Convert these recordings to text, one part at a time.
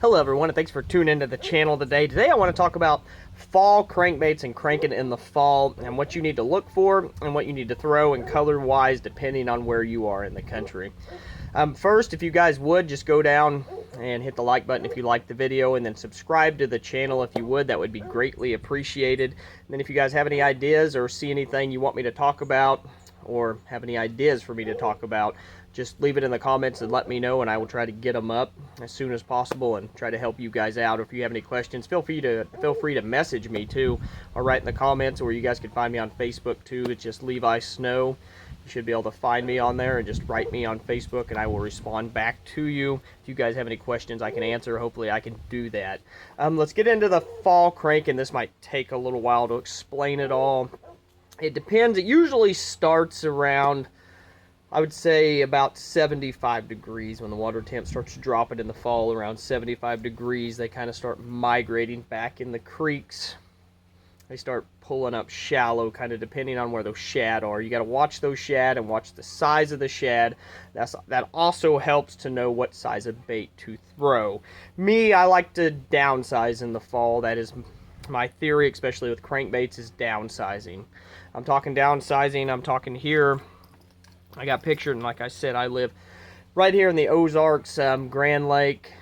Hello everyone, and thanks for tuning into the channel today. Today I want to talk about fall crankbaits and cranking in the fall and what you need to look for and what you need to throw and color wise depending on where you are in the country. First, if you guys would just go down and hit the like button if you liked the video, and then subscribe to the channel if you would. That would be greatly appreciated. And then if you guys have any ideas or see anything you want me to talk about or have any ideas for me to talk about, just leave it in the comments and let me know, and I will try to get them up as soon as possible and try to help you guys out. Or if you have any questions, feel free to message me too, or write in the comments, or you guys can find me on Facebook too. It's just Levi Snow. You should be able to find me on there and just write me on Facebook, and I will respond back to you. If you guys have any questions I can answer, hopefully I can do that. Let's get into the fall crank, and this might take a little while to explain it all. It depends. It usually starts around, I would say, about 75 degrees. When the water temp starts dropping in the fall around 75 degrees, they kind of start migrating back in the creeks. They start pulling up shallow, kind of depending on where those shad are. You got to watch those shad and watch the size of the shad. That also helps to know what size of bait to throw. Me, I like to downsize in the fall. That is my theory, especially with crankbaits, is downsizing. I'm talking downsizing. I'm talking here. I got pictured, and like I said, I live right here in the Ozarks, Grand Lake.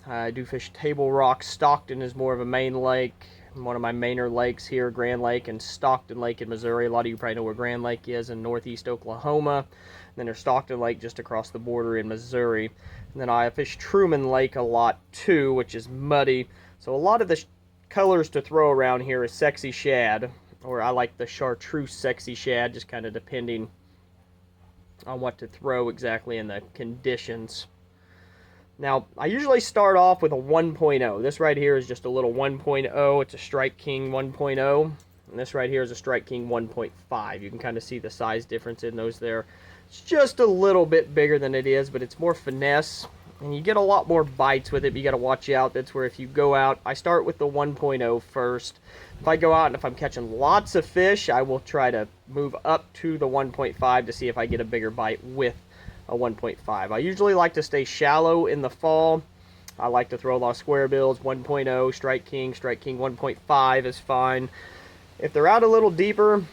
I do fish Table Rock. Stockton is more of a main lake. One of my mainer lakes here, Grand Lake and Stockton Lake in Missouri. A lot of you probably know where Grand Lake is in northeast Oklahoma. And then there's Stockton Lake just across the border in Missouri. And then I fish Truman Lake a lot too, which is muddy. So a lot of the colors to throw around here is sexy shad, or I like the chartreuse sexy shad, just kind of depending on what to throw exactly in the conditions. Now, I usually start off with a 1.0. This right here is just a little 1.0. It's a Strike King 1.0. And this right here is a Strike King 1.5. You can kind of see the size difference in those there. It's just a little bit bigger than it is, but it's more finesse. And you get a lot more bites with it, but you got to watch out. That's where if you go out, I start with the 1.0 first. If I go out and if I'm catching lots of fish, I will try to move up to the 1.5 to see if I get a bigger bite with a 1.5. I usually like to stay shallow in the fall. I like to throw a lot of square bills. 1.0, Strike King 1.5 is fine. If they're out a little deeper,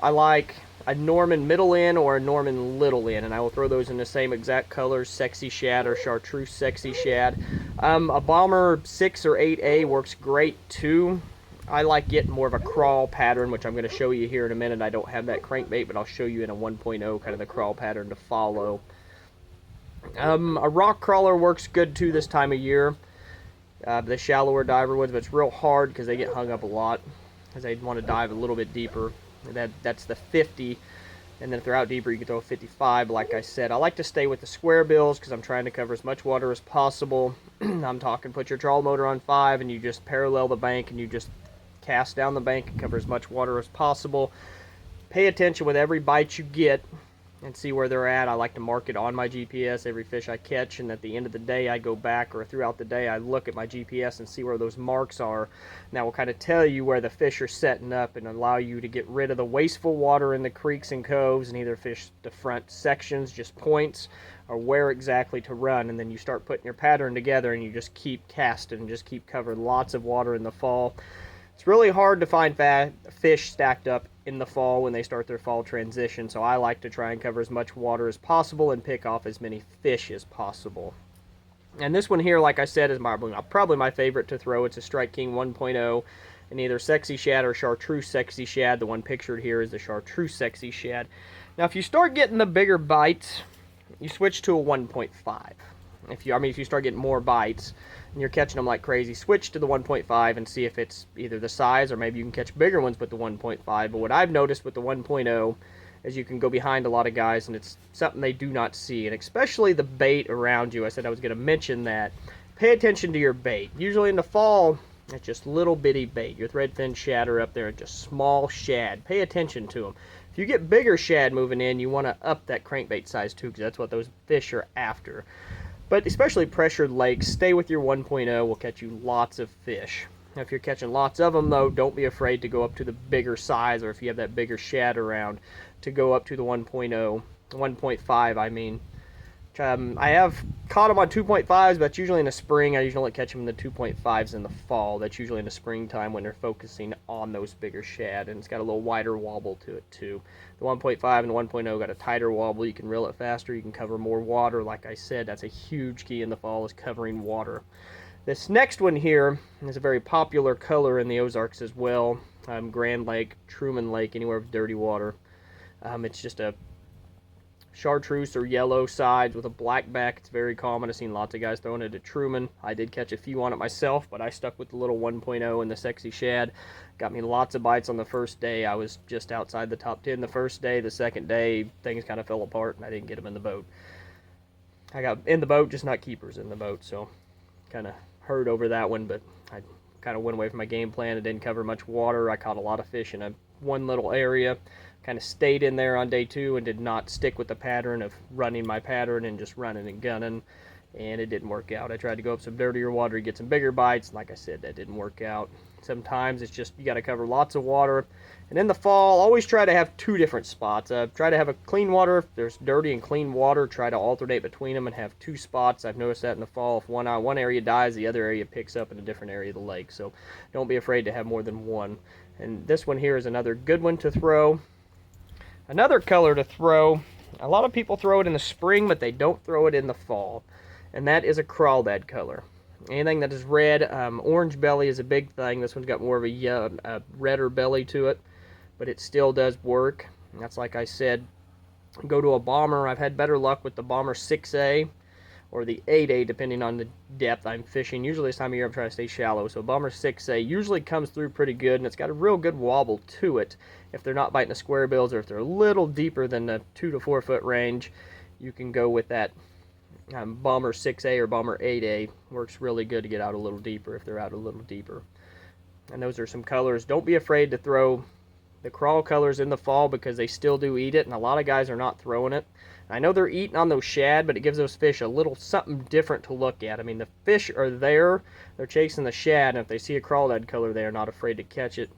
I like a Norman middle in or a Norman little in, and I will throw those in the same exact colors, sexy shad or chartreuse sexy shad. A Bomber 6 or 8A works great too. I like getting more of a crawl pattern, which I'm going to show you here in a minute. I don't have that crankbait, but I'll show you in a 1.0 kind of the crawl pattern to follow. A rock crawler works good too this time of year. The shallower diver woods, but it's real hard because they get hung up a lot because they want to dive a little bit deeper. That's the 50, and then if they're out deeper, you can throw a 55. Like I said, I like to stay with the square bills because I'm trying to cover as much water as possible. I'm talking put your trawl motor on 5 and you just parallel the bank and you just cast down the bank and cover as much water as possible. Pay attention with every bite you get and see where they're at. I like to mark it on my GPS every fish I catch, and at the end of the day I go back, or throughout the day I look at my GPS and see where those marks are. And that will kind of tell you where the fish are setting up and allow you to get rid of the wasteful water in the creeks and coves and either fish the front sections, just points, or where exactly to run. And then you start putting your pattern together and you just keep casting and just keep covering lots of water in the fall. It's really hard to find fish stacked up in the fall when they start their fall transition, so I like to try and cover as much water as possible and pick off as many fish as possible. And this one here, like I said, is probably my favorite to throw. It's a Strike King 1.0 in either sexy shad or chartreuse sexy shad. The one pictured here is the chartreuse sexy shad. Now, if you start getting the bigger bites, you switch to a 1.5. If you start getting more bites and you're catching them like crazy, switch to the 1.5 and see if it's either the size, or maybe you can catch bigger ones with the 1.5. But what I've noticed with the 1.0 is you can go behind a lot of guys, and it's something they do not see, and especially the bait around you. I said I was going to mention that. Pay attention to your bait. Usually in the fall, it's just little bitty bait. Your threadfin shad are up there, just small shad. Pay attention to them. If you get bigger shad moving in, you want to up that crankbait size too, because that's what those fish are after. But especially pressured lakes, stay with your 1.0, will catch you lots of fish. Now, if you're catching lots of them, though, don't be afraid to go up to the bigger size, or if you have that bigger shad around, to go up to the 1.0, 1.5, I mean. I have caught them on 2.5s, but that's usually in the spring. I usually only catch them in the 2.5s in the fall. That's usually in the springtime when they're focusing on those bigger shad, and it's got a little wider wobble to it too. The 1.5 and the 1.0 got a tighter wobble. You can reel it faster. You can cover more water. Like I said, that's a huge key in the fall, is covering water. This next one here is a very popular color in the Ozarks as well. Grand Lake, Truman Lake, anywhere with dirty water. It's just a chartreuse or yellow sides with a black back. It's very common. I've seen lots of guys throwing it at Truman. I did catch a few on it myself, but I stuck with the little 1.0 and the sexy shad. Got me lots of bites on the first day. I was just outside the top 10 the first day. The second day, things kind of fell apart, and I didn't get them in the boat. I got in the boat, just not keepers in the boat, so kind of hurt over that one, but I kind of went away from my game plan. It didn't cover much water. I caught a lot of fish in one little area. Kind of stayed in there on day 2 and did not stick with the pattern of running my pattern and just running and gunning, and it didn't work out. I tried to go up some dirtier water to get some bigger bites, and like I said, that didn't work out. Sometimes it's just you got to cover lots of water, and in the fall, always try to have 2 different spots. Try to have a clean water. If there's dirty and clean water, try to alternate between them and have 2 spots. I've noticed that in the fall, if one area dies, the other area picks up in a different area of the lake, so don't be afraid to have more than one. And this one here is another good one to throw. Another color to throw, a lot of people throw it in the spring, but they don't throw it in the fall, and that is a crawdad color. Anything that is red, orange belly is a big thing. This one's got more of a redder belly to it, but it still does work. And that's like I said, go to a bomber. I've had better luck with the bomber 6A or the 8A, depending on the depth I'm fishing. Usually this time of year I'm trying to stay shallow, so bomber 6A usually comes through pretty good, and it's got a real good wobble to it. If they're not biting the square bills, or if they're a little deeper than the 2 to 4 foot range, you can go with that bomber 6A or bomber 8A. Works really good to get out a little deeper if they're out a little deeper. And those are some colors. Don't be afraid to throw the crawl colors in the fall, because they still do eat it, and a lot of guys are not throwing it. I know they're eating on those shad, but it gives those fish a little something different to look at. I mean, the fish are there, they're chasing the shad, and if they see a crawdad color, they are not afraid to catch it.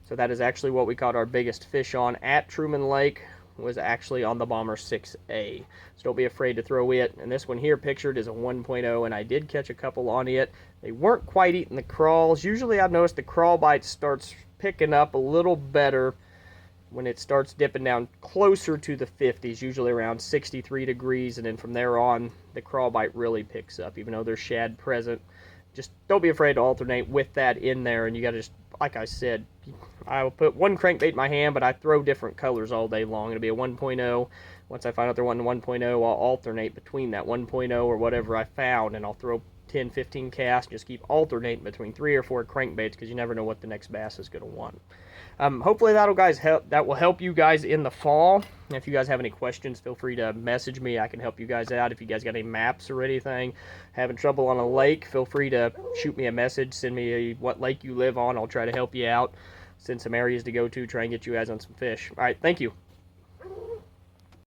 So that is actually what we caught our biggest fish on at Truman Lake, was actually on the bomber 6A. So don't be afraid to throw it. And this one here pictured is a 1.0, and I did catch a couple on it. They weren't quite eating the crawls. Usually I've noticed the crawl bite starts picking up a little better when it starts dipping down closer to the 50s, usually around 63 degrees, and then from there on, the crawl bite really picks up, even though there's shad present. Just don't be afraid to alternate with that in there, and you gotta just, like I said, I will put one crankbait in my hand, but I throw different colors all day long. It'll be a 1.0. Once I find out they're wanting 1.0, I'll alternate between that 1.0 or whatever I found, and I'll throw 10, 15 casts, just keep alternating between 3 or 4 crankbaits, because you never know what the next bass is going to want. Hopefully that will help you guys in the fall. If you guys have any questions, feel free to message me. I can help you guys out. If you guys got any maps or anything, having trouble on a lake, feel free to shoot me a message, send me what lake you live on. I'll try to help you out, send some areas to go to, try and get you guys on some fish. All right, thank you.